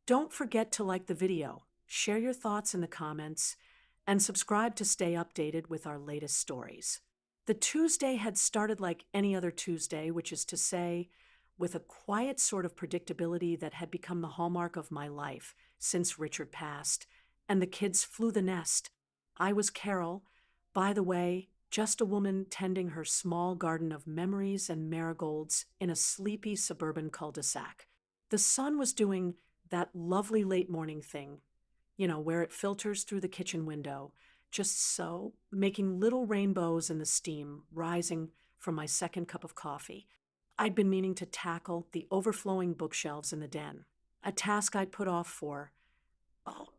Don't forget to like the video, share your thoughts in the comments, and subscribe to stay updated with our latest stories. The Tuesday had started like any other Tuesday, which is to say, with a quiet sort of predictability that had become the hallmark of my life since Richard passed, and the kids flew the nest. I was Carol, by the way, just a woman tending her small garden of memories and marigolds in a sleepy suburban cul-de-sac. The sun was doing that lovely late morning thing, where it filters through the kitchen window, just so, making little rainbows in the steam rising from my second cup of coffee. I'd been meaning to tackle the overflowing bookshelves in the den, a task I'd put off for,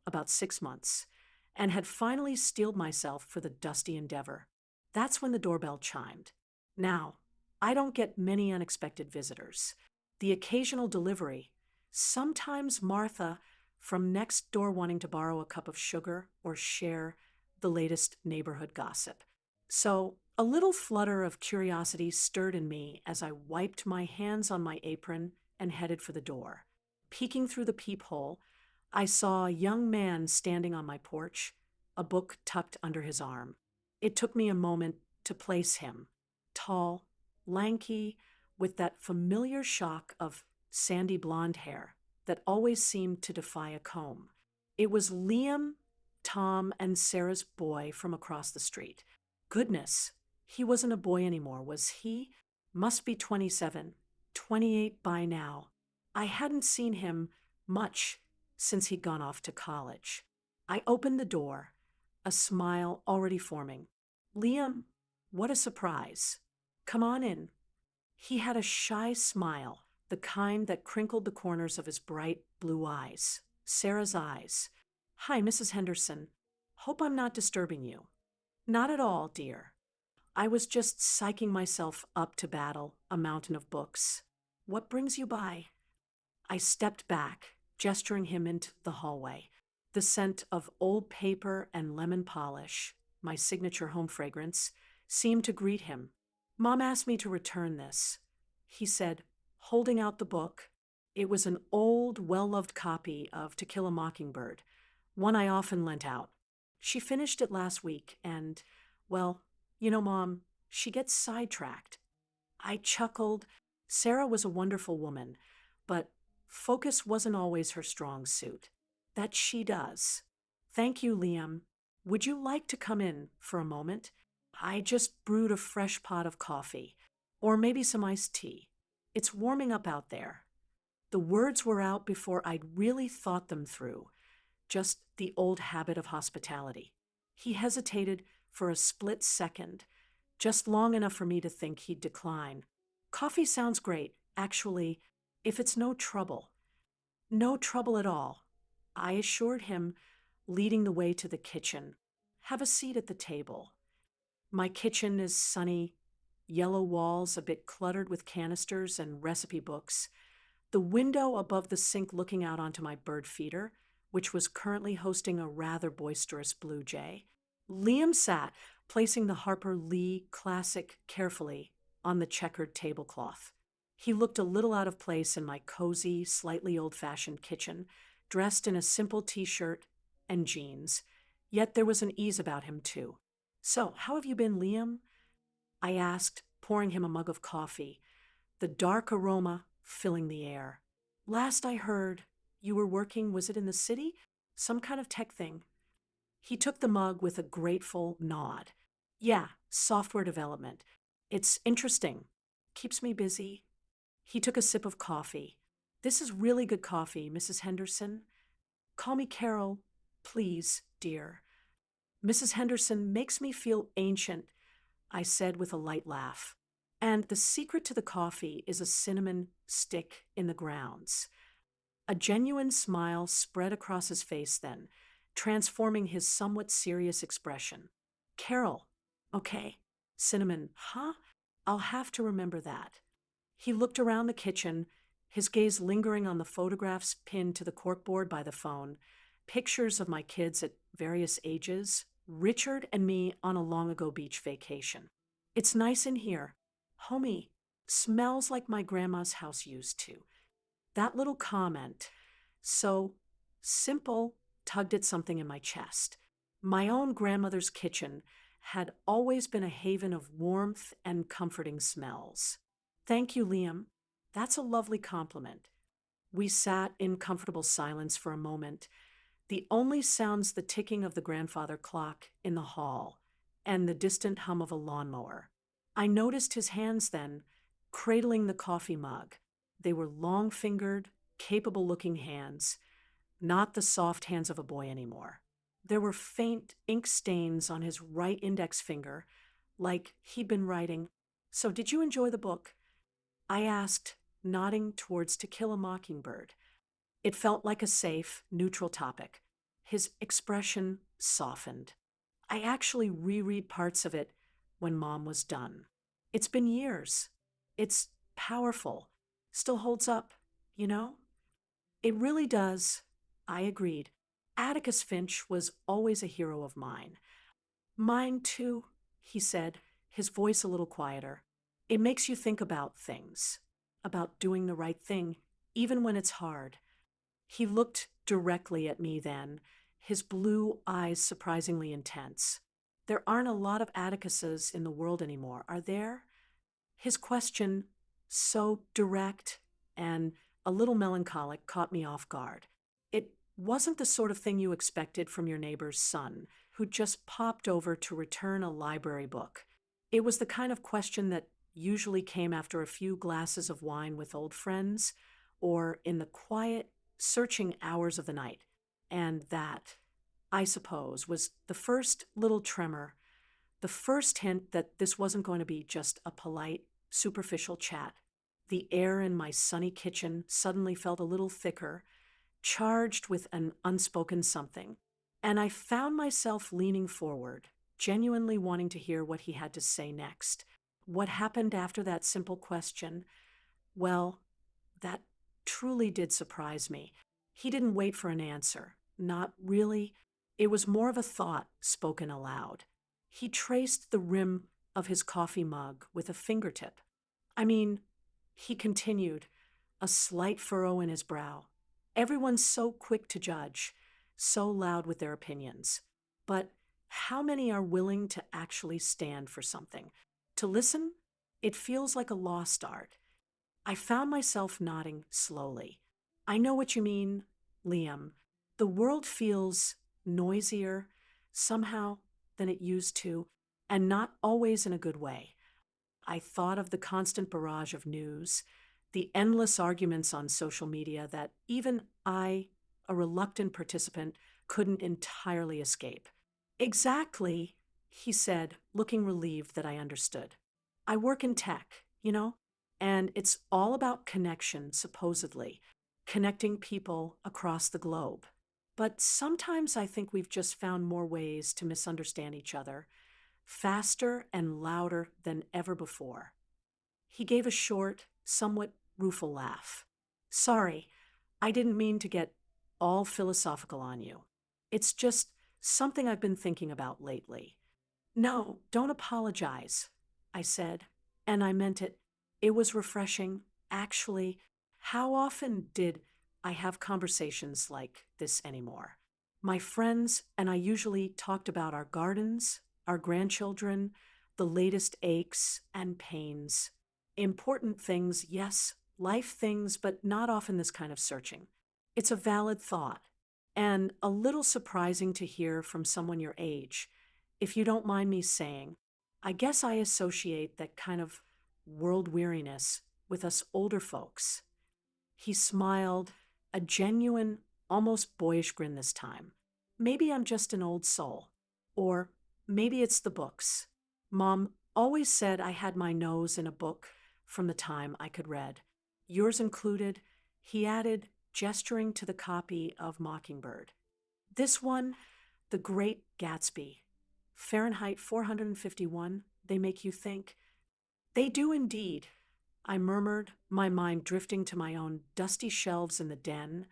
about 6 months, and had finally steeled myself for the dusty endeavor. That's when the doorbell chimed. Now, I don't get many unexpected visitors. The occasional delivery, sometimes Martha from next door wanting to borrow a cup of sugar or share the latest neighborhood gossip. So, a little flutter of curiosity stirred in me as I wiped my hands on my apron and headed for the door. Peeking through the peephole, I saw a young man standing on my porch, a book tucked under his arm. It took me a moment to place him. Tall, lanky, with that familiar shock of sandy blonde hair that always seemed to defy a comb. It was Liam, Tom, and Sarah's boy from across the street. Goodness, he wasn't a boy anymore, was he? Must be 27, 28 by now. I hadn't seen him much since he'd gone off to college. I opened the door, a smile already forming. Liam, what a surprise. Come on in. He had a shy smile, the kind that crinkled the corners of his bright blue eyes. Sarah's eyes. Hi, Mrs. Henderson. Hope I'm not disturbing you. Not at all, dear. I was just psyching myself up to battle a mountain of books. What brings you by? I stepped back, gesturing him into the hallway. The scent of old paper and lemon polish, my signature home fragrance, seemed to greet him. Mom asked me to return this, he said, holding out the book. It was an old, well-loved copy of To Kill a Mockingbird, one I often lent out. She finished it last week and, well, Mom, she gets sidetracked. I chuckled. Sarah was a wonderful woman, but focus wasn't always her strong suit. That she does. Thank you, Liam. Would you like to come in for a moment? I just brewed a fresh pot of coffee, or maybe some iced tea. It's warming up out there. The words were out before I'd really thought them through, just the old habit of hospitality. He hesitated for a split second, just long enough for me to think he'd decline. Coffee sounds great, actually, if it's no trouble. No trouble at all, I assured him, leading the way to the kitchen. Have a seat at the table. My kitchen is sunny, yellow walls a bit cluttered with canisters and recipe books. The window above the sink looking out onto my bird feeder, which was currently hosting a rather boisterous blue jay. Liam sat, placing the Harper Lee classic carefully on the checkered tablecloth. He looked a little out of place in my cozy, slightly old-fashioned kitchen, dressed in a simple t-shirt and jeans. Yet there was an ease about him, too. So, how have you been, Liam? I asked, pouring him a mug of coffee, the dark aroma filling the air. Last I heard, you were working, was it in the city? Some kind of tech thing. He took the mug with a grateful nod. Yeah, software development. It's interesting. Keeps me busy. He took a sip of coffee. This is really good coffee, Mrs. Henderson. Call me Carol, please, dear. Mrs. Henderson makes me feel ancient, I said with a light laugh. And the secret to the coffee is a cinnamon stick in the grounds. A genuine smile spread across his face then, transforming his somewhat serious expression. Carol, okay. Cinnamon, huh? I'll have to remember that. He looked around the kitchen, his gaze lingering on the photographs pinned to the corkboard by the phone, pictures of my kids at various ages, Richard and me on a long-ago beach vacation. It's nice in here. Homey, smells like my grandma's house used to. That little comment, So simple tugged at something in my chest. My own grandmother's kitchen had always been a haven of warmth and comforting smells. Thank you, Liam. That's a lovely compliment. We sat in comfortable silence for a moment, the only sounds the ticking of the grandfather clock in the hall and the distant hum of a lawnmower. I noticed his hands then, cradling the coffee mug. They were long fingered, capable looking hands, not the soft hands of a boy anymore. There were faint ink stains on his right index finger, like he'd been writing. So, did you enjoy the book? I asked, nodding towards To Kill a Mockingbird. It felt like a safe, neutral topic. His expression softened. I actually reread parts of it when Mom was done. It's been years. It's powerful. Still holds up, you know? It really does. I agreed. Atticus Finch was always a hero of mine. Mine too, he said, his voice a little quieter. It makes you think about things, about doing the right thing, even when it's hard. He looked directly at me then, his blue eyes surprisingly intense. There aren't a lot of Atticuses in the world anymore, are there? His question, so direct and a little melancholic, caught me off guard. It wasn't the sort of thing you expected from your neighbor's son, who just popped over to return a library book. It was the kind of question that usually came after a few glasses of wine with old friends, or in the quiet, searching hours of the night. And that, I suppose, was the first little tremor, the first hint that this wasn't going to be just a polite, superficial chat. The air in my sunny kitchen suddenly felt a little thicker, charged with an unspoken something, and I found myself leaning forward, genuinely wanting to hear what he had to say next. What happened after that simple question? Well, that truly did surprise me. He didn't wait for an answer. Not really. It was more of a thought spoken aloud. He traced the rim of his coffee mug with a fingertip. I mean, he continued, a slight furrow in his brow. Everyone's so quick to judge, so loud with their opinions. But how many are willing to actually stand for something? To listen? It feels like a lost art. I found myself nodding slowly. I know what you mean, Liam. The world feels noisier, somehow, than it used to, and not always in a good way. I thought of the constant barrage of news, the endless arguments on social media that even I, a reluctant participant, couldn't entirely escape. Exactly, he said, looking relieved that I understood. I work in tech, and it's all about connection, supposedly, connecting people across the globe. But sometimes I think we've just found more ways to misunderstand each other, faster and louder than ever before. He gave a short, somewhat rueful laugh. Sorry, I didn't mean to get all philosophical on you. It's just something I've been thinking about lately. No, don't apologize, I said, and I meant it. It was refreshing. Actually, how often did I have conversations like this anymore? My friends and I usually talked about our gardens, our grandchildren, the latest aches and pains. Important things, yes, life things, but not often this kind of searching. It's a valid thought, and a little surprising to hear from someone your age. If you don't mind me saying, I guess I associate that kind of world weariness with us older folks. He smiled, a genuine, almost boyish grin this time. Maybe I'm just an old soul. Or maybe it's the books. Mom always said I had my nose in a book from the time I could read. Yours included, he added, gesturing to the copy of Mockingbird. This one, The Great Gatsby. Fahrenheit 451, they make you think. They do indeed, I murmured, my mind drifting to my own dusty shelves in the den,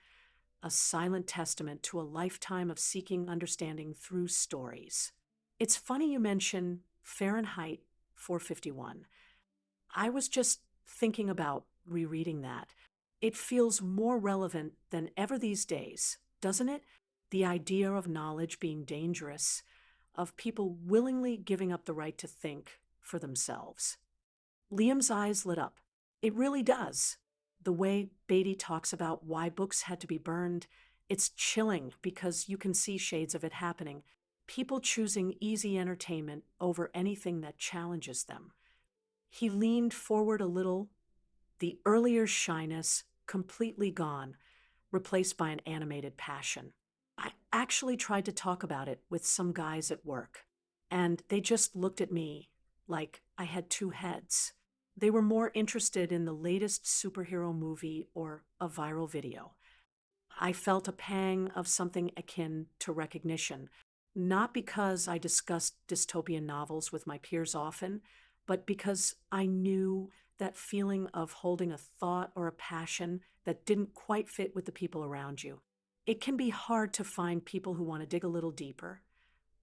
a silent testament to a lifetime of seeking understanding through stories. It's funny you mention Fahrenheit 451. I was just thinking about rereading that. It feels more relevant than ever these days, doesn't it? The idea of knowledge being dangerous, of people willingly giving up the right to think for themselves. Liam's eyes lit up. It really does. The way Beatty talks about why books had to be burned, it's chilling because you can see shades of it happening. People choosing easy entertainment over anything that challenges them. He leaned forward a little, the earlier shyness completely gone, replaced by an animated passion. I actually tried to talk about it with some guys at work, and they just looked at me like I had two heads. They were more interested in the latest superhero movie or a viral video. I felt a pang of something akin to recognition, not because I discussed dystopian novels with my peers often, but because I knew that feeling of holding a thought or a passion that didn't quite fit with the people around you. It can be hard to find people who want to dig a little deeper.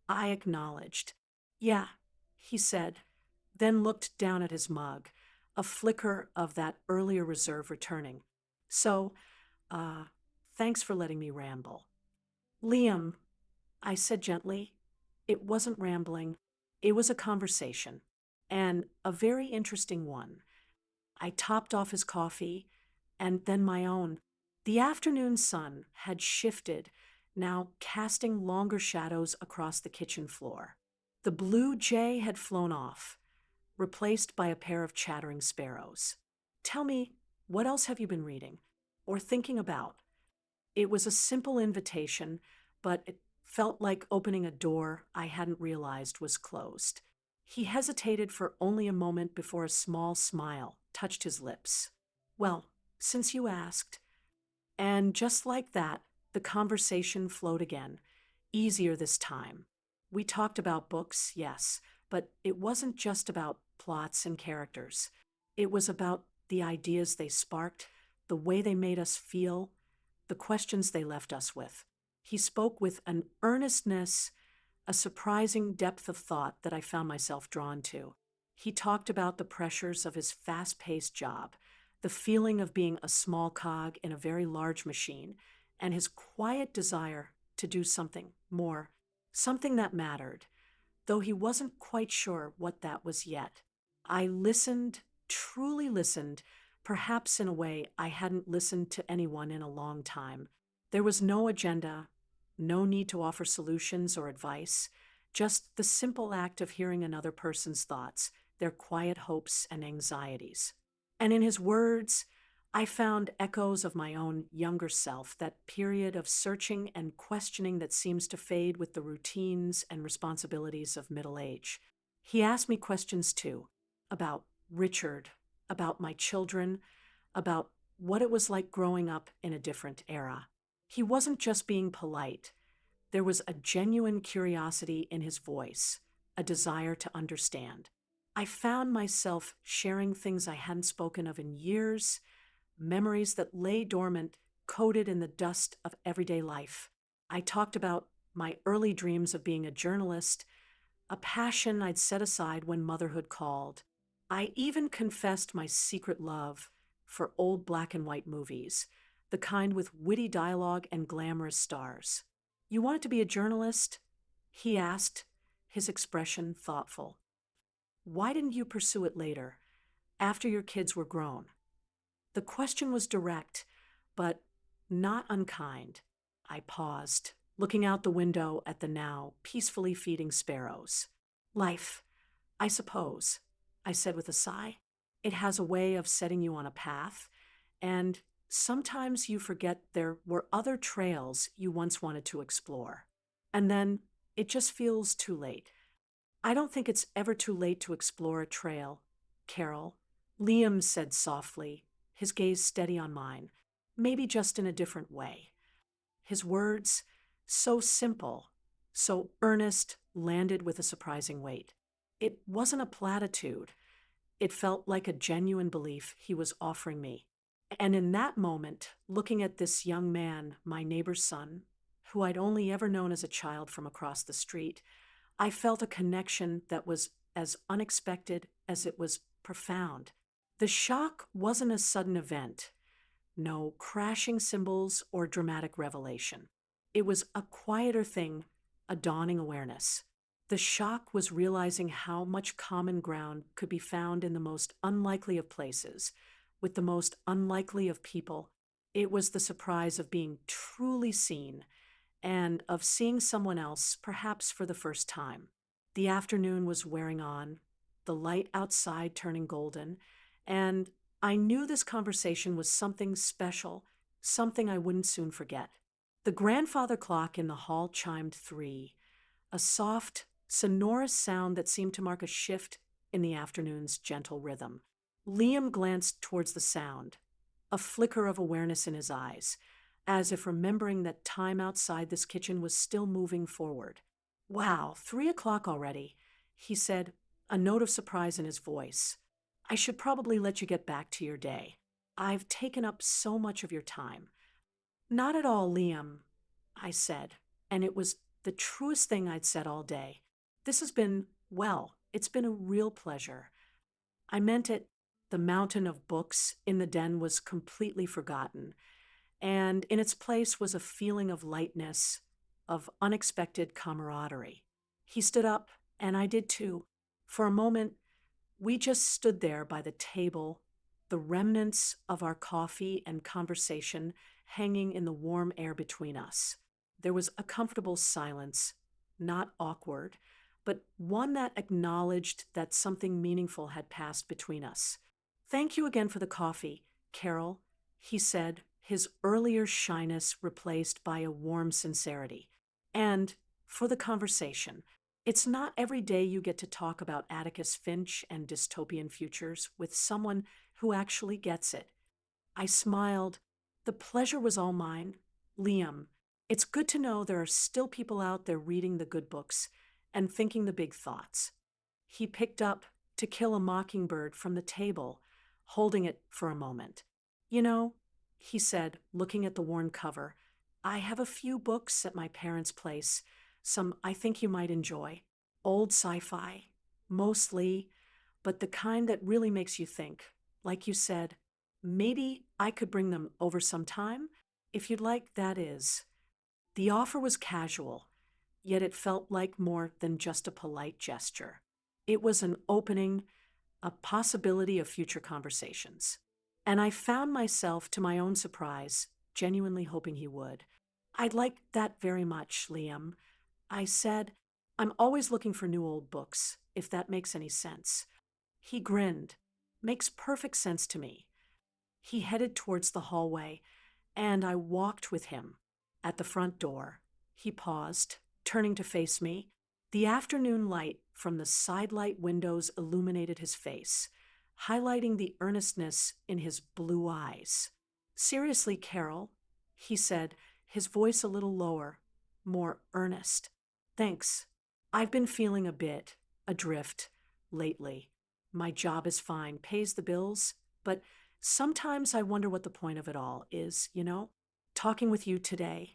I acknowledged. Yeah, he said, then looked down at his mug, a flicker of that earlier reserve returning. So, uh, thanks for letting me ramble. Liam, I said gently, it wasn't rambling. It was a conversation, and a very interesting one. I topped off his coffee, and then my own. The afternoon sun had shifted, now casting longer shadows across the kitchen floor. The blue jay had flown off, replaced by a pair of chattering sparrows. Tell me, what else have you been reading or thinking about? It was a simple invitation, but it felt like opening a door I hadn't realized was closed. He hesitated for only a moment before a small smile touched his lips. Well, since you asked. And just like that, the conversation flowed again, easier this time. We talked about books, yes, but it wasn't just about plots and characters. It was about the ideas they sparked, the way they made us feel, the questions they left us with. He spoke with an earnestness, a surprising depth of thought that I found myself drawn to. He talked about the pressures of his fast-paced job, the feeling of being a small cog in a very large machine, and his quiet desire to do something more, something that mattered, though he wasn't quite sure what that was yet. I listened, truly listened, perhaps in a way I hadn't listened to anyone in a long time. There was no agenda, no need to offer solutions or advice, just the simple act of hearing another person's thoughts, their quiet hopes and anxieties. And in his words, I found echoes of my own younger self, that period of searching and questioning that seems to fade with the routines and responsibilities of middle age. He asked me questions too, about Richard, about my children, about what it was like growing up in a different era. He wasn't just being polite. There was a genuine curiosity in his voice, a desire to understand. I found myself sharing things I hadn't spoken of in years, memories that lay dormant, coated in the dust of everyday life. I talked about my early dreams of being a journalist, a passion I'd set aside when motherhood called. I even confessed my secret love for old black and white movies, the kind with witty dialogue and glamorous stars. You wanted to be a journalist? He asked, his expression thoughtful. Why didn't you pursue it later, after your kids were grown? The question was direct, but not unkind. I paused, looking out the window at the now peacefully feeding sparrows. Life, I suppose, I said with a sigh. It has a way of setting you on a path, and sometimes you forget there were other trails you once wanted to explore. And then it just feels too late. I don't think it's ever too late to explore a trail, Carol, Liam said softly, his gaze steady on mine, maybe just in a different way. His words, so simple, so earnest, landed with a surprising weight. It wasn't a platitude. It felt like a genuine belief he was offering me. And in that moment, looking at this young man, my neighbor's son, who I'd only ever known as a child from across the street, I felt a connection that was as unexpected as it was profound. The shock wasn't a sudden event. No crashing cymbals or dramatic revelation. It was a quieter thing, a dawning awareness. The shock was realizing how much common ground could be found in the most unlikely of places, with the most unlikely of people. It was the surprise of being truly seen and of seeing someone else, perhaps for the first time. The afternoon was wearing on, the light outside turning golden, and I knew this conversation was something special, something I wouldn't soon forget. The grandfather clock in the hall chimed 3, a soft, sonorous sound that seemed to mark a shift in the afternoon's gentle rhythm. Liam glanced towards the sound, a flicker of awareness in his eyes, as if remembering that time outside this kitchen was still moving forward. Wow, 3 o'clock already, he said, a note of surprise in his voice. I should probably let you get back to your day. I've taken up so much of your time. Not at all, Liam, I said, and it was the truest thing I'd said all day. This has been, well, it's been a real pleasure. I meant it. The mountain of books in the den was completely forgotten, and in its place was a feeling of lightness, of unexpected camaraderie. He stood up, and I did too. For a moment, we just stood there by the table, the remnants of our coffee and conversation hanging in the warm air between us. There was a comfortable silence, not awkward, but one that acknowledged that something meaningful had passed between us. Thank you again for the coffee, Carol, he said, his earlier shyness replaced by a warm sincerity. And for the conversation. It's not every day you get to talk about Atticus Finch and dystopian futures with someone who actually gets it. I smiled. The pleasure was all mine. Liam, it's good to know there are still people out there reading the good books and thinking the big thoughts. He picked up To Kill a Mockingbird from the table, holding it for a moment. You know, he said, looking at the worn cover, I have a few books at my parents' place, some I think you might enjoy. Old sci-fi, mostly, but the kind that really makes you think. Like you said, maybe I could bring them over sometime, if you'd like, that is. The offer was casual, yet it felt like more than just a polite gesture. It was an opening, a possibility of future conversations. And I found myself, to my own surprise, genuinely hoping he would. I'd like that very much, Liam. I said, I'm always looking for new old books, if that makes any sense. He grinned. Makes perfect sense to me. He headed towards the hallway, and I walked with him. At the front door, he paused, turning to face me. The afternoon light from the sidelight windows illuminated his face, highlighting the earnestness in his blue eyes. Seriously, Carol, he said, his voice a little lower, more earnest. Thanks. I've been feeling a bit adrift lately. My job is fine, pays the bills, but sometimes I wonder what the point of it all is, you know? Talking with you today,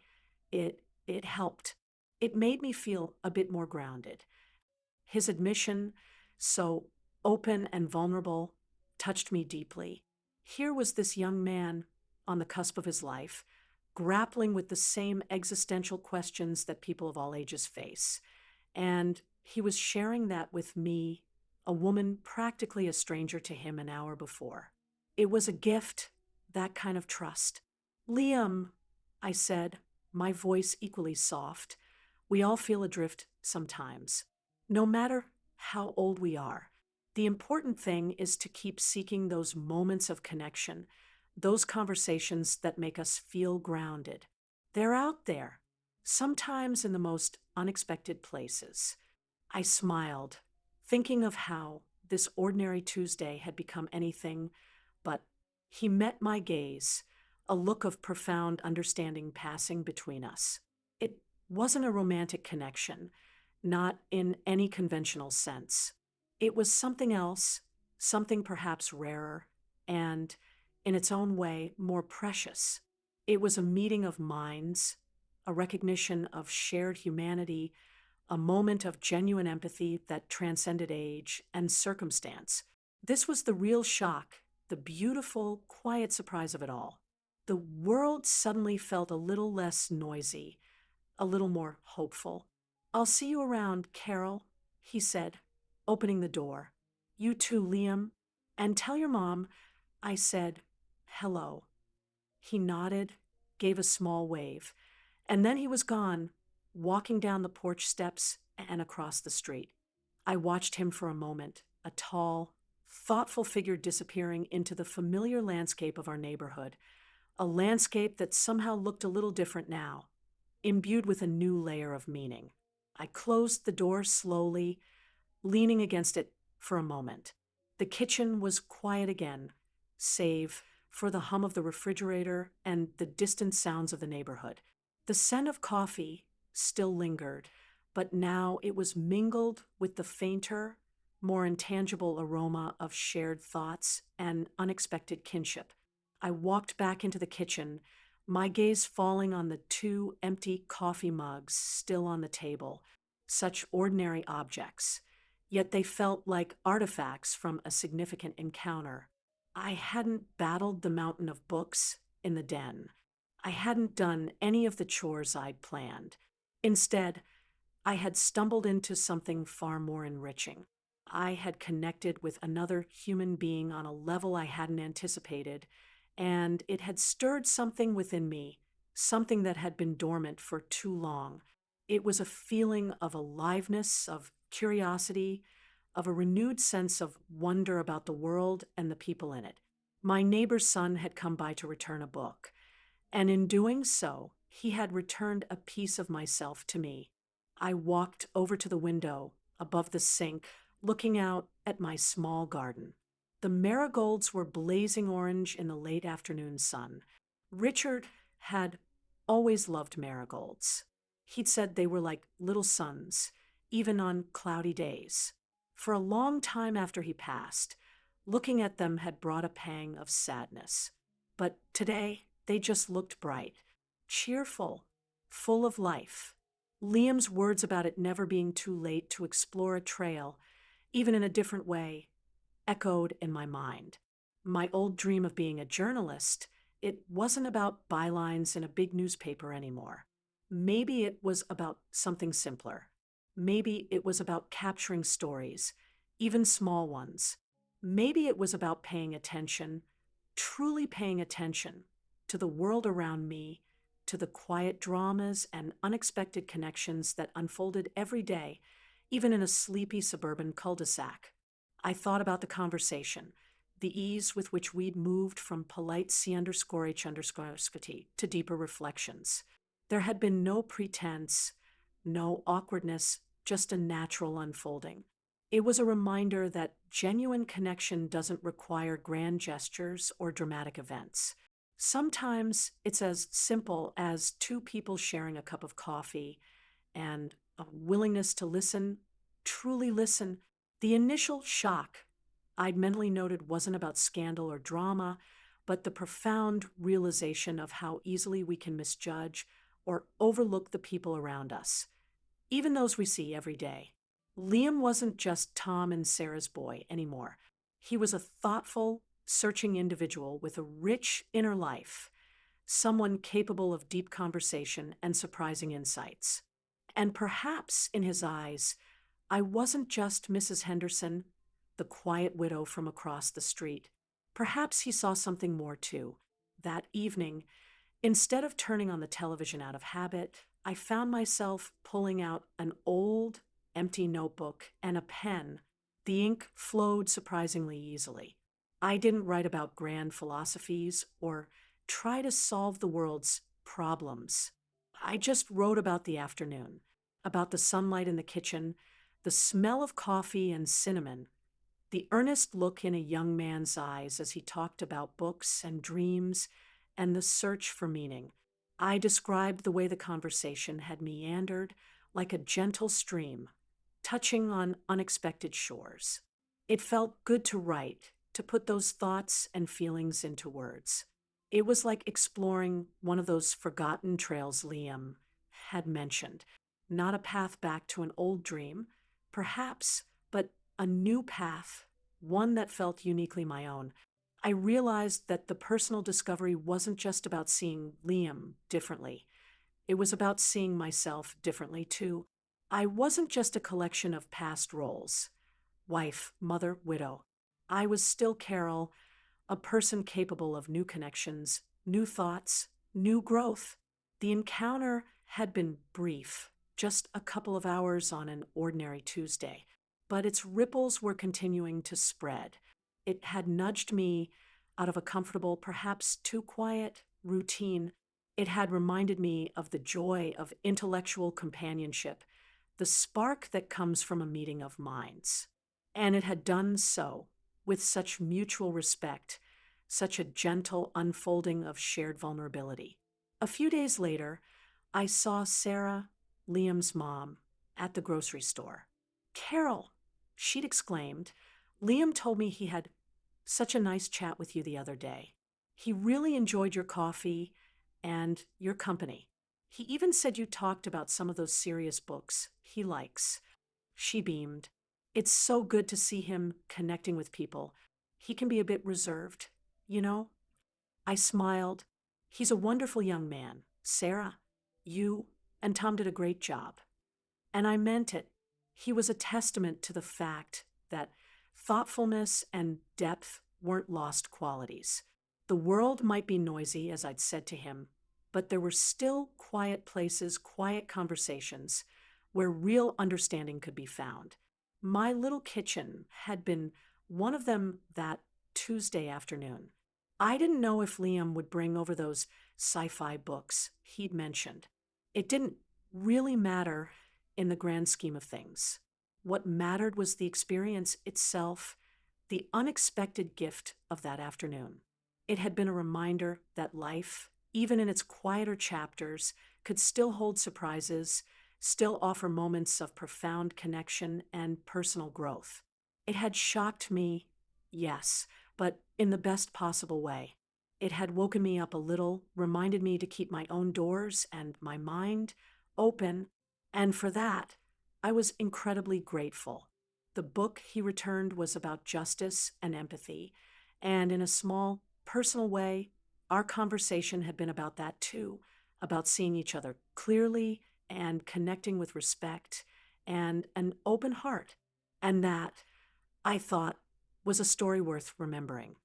it helped. It made me feel a bit more grounded. His admission, so open and vulnerable, touched me deeply. Here was this young man on the cusp of his life, grappling with the same existential questions that people of all ages face. And he was sharing that with me, a woman practically a stranger to him an hour before. It was a gift, that kind of trust. Liam, I said, my voice equally soft. We all feel adrift sometimes. No matter how old we are, the important thing is to keep seeking those moments of connection, those conversations that make us feel grounded. They're out there, sometimes in the most unexpected places. I smiled, thinking of how this ordinary Tuesday had become anything but. He met my gaze, a look of profound understanding passing between us. It wasn't a romantic connection, not in any conventional sense. It was something else, something perhaps rarer, and, in its own way, more precious. It was a meeting of minds, a recognition of shared humanity, a moment of genuine empathy that transcended age and circumstance. This was the real shock, the beautiful, quiet surprise of it all. The world suddenly felt a little less noisy, a little more hopeful. "I'll see you around, Carol," he said, opening the door. "You too, Liam. And tell your mom I said hello." He nodded, gave a small wave, and then he was gone, walking down the porch steps and across the street. I watched him for a moment, a tall, thoughtful figure disappearing into the familiar landscape of our neighborhood, a landscape that somehow looked a little different now, imbued with a new layer of meaning. I closed the door slowly, leaning against it for a moment. The kitchen was quiet again, save for the hum of the refrigerator and the distant sounds of the neighborhood. The scent of coffee still lingered, but now it was mingled with the fainter, more intangible aroma of shared thoughts and unexpected kinship. I walked back into the kitchen, my gaze falling on the two empty coffee mugs still on the table, such ordinary objects, yet they felt like artifacts from a significant encounter. I hadn't battled the mountain of books in the den. I hadn't done any of the chores I'd planned. Instead, I had stumbled into something far more enriching. I had connected with another human being on a level I hadn't anticipated, and it had stirred something within me, something that had been dormant for too long. It was a feeling of aliveness, of curiosity, of a renewed sense of wonder about the world and the people in it. My neighbor's son had come by to return a book, and in doing so, he had returned a piece of myself to me. I walked over to the window above the sink, looking out at my small garden. The marigolds were blazing orange in the late afternoon sun. Richard had always loved marigolds. He'd said they were like little suns, even on cloudy days. For a long time after he passed, looking at them had brought a pang of sadness. But today, they just looked bright, cheerful, full of life. Liam's words about it never being too late to explore a trail, even in a different way, echoed in my mind. My old dream of being a journalist, it wasn't about bylines in a big newspaper anymore. Maybe it was about something simpler. Maybe it was about capturing stories, even small ones. Maybe it was about paying attention, truly paying attention to the world around me, to the quiet dramas and unexpected connections that unfolded every day, even in a sleepy suburban cul-de-sac. I thought about the conversation, the ease with which we'd moved from polite C_H_T to deeper reflections. There had been no pretense, no awkwardness, just a natural unfolding. It was a reminder that genuine connection doesn't require grand gestures or dramatic events. Sometimes it's as simple as two people sharing a cup of coffee and a willingness to listen, truly listen. The initial shock I'd mentally noted wasn't about scandal or drama, but the profound realization of how easily we can misjudge or overlook the people around us, even those we see every day. Liam wasn't just Tom and Sarah's boy anymore. He was a thoughtful, searching individual with a rich inner life, someone capable of deep conversation and surprising insights. And perhaps in his eyes, I wasn't just Mrs. Henderson, the quiet widow from across the street. Perhaps he saw something more too. That evening, instead of turning on the television out of habit, I found myself pulling out an old, empty notebook and a pen. The ink flowed surprisingly easily. I didn't write about grand philosophies or try to solve the world's problems. I just wrote about the afternoon, about the sunlight in the kitchen, the smell of coffee and cinnamon, the earnest look in a young man's eyes as he talked about books and dreams and the search for meaning. I described the way the conversation had meandered like a gentle stream, touching on unexpected shores. It felt good to write, to put those thoughts and feelings into words. It was like exploring one of those forgotten trails Liam had mentioned, not a path back to an old dream, perhaps, but a new path, one that felt uniquely my own. I realized that the personal discovery wasn't just about seeing Liam differently. It was about seeing myself differently, too. I wasn't just a collection of past roles: wife, mother, widow. I was still Carol, a person capable of new connections, new thoughts, new growth. The encounter had been brief, just a couple of hours on an ordinary Tuesday, but its ripples were continuing to spread. It had nudged me out of a comfortable, perhaps too quiet, routine. It had reminded me of the joy of intellectual companionship, the spark that comes from a meeting of minds. And it had done so with such mutual respect, such a gentle unfolding of shared vulnerability. A few days later, I saw Sarah, Liam's mom, at the grocery store. "Carol," she'd exclaimed, "Liam told me he had such a nice chat with you the other day. He really enjoyed your coffee and your company. He even said you talked about some of those serious books he likes." She beamed. "It's so good to see him connecting with people. He can be a bit reserved, you know?" I smiled. "He's a wonderful young man. Sarah, you and Tom did a great job." And I meant it. He was a testament to the fact that thoughtfulness and depth weren't lost qualities. The world might be noisy, as I'd said to him, but there were still quiet places, quiet conversations where real understanding could be found. My little kitchen had been one of them that Tuesday afternoon. I didn't know if Liam would bring over those sci-fi books he'd mentioned. It didn't really matter in the grand scheme of things. What mattered was the experience itself, the unexpected gift of that afternoon. It had been a reminder that life, even in its quieter chapters, could still hold surprises, still offer moments of profound connection and personal growth. It had shocked me, yes, but in the best possible way. It had woken me up a little, reminded me to keep my own doors and my mind open, and for that, I was incredibly grateful. The book he returned was about justice and empathy, and in a small, personal way, our conversation had been about that too, about seeing each other clearly and connecting with respect and an open heart. And that, I thought, was a story worth remembering.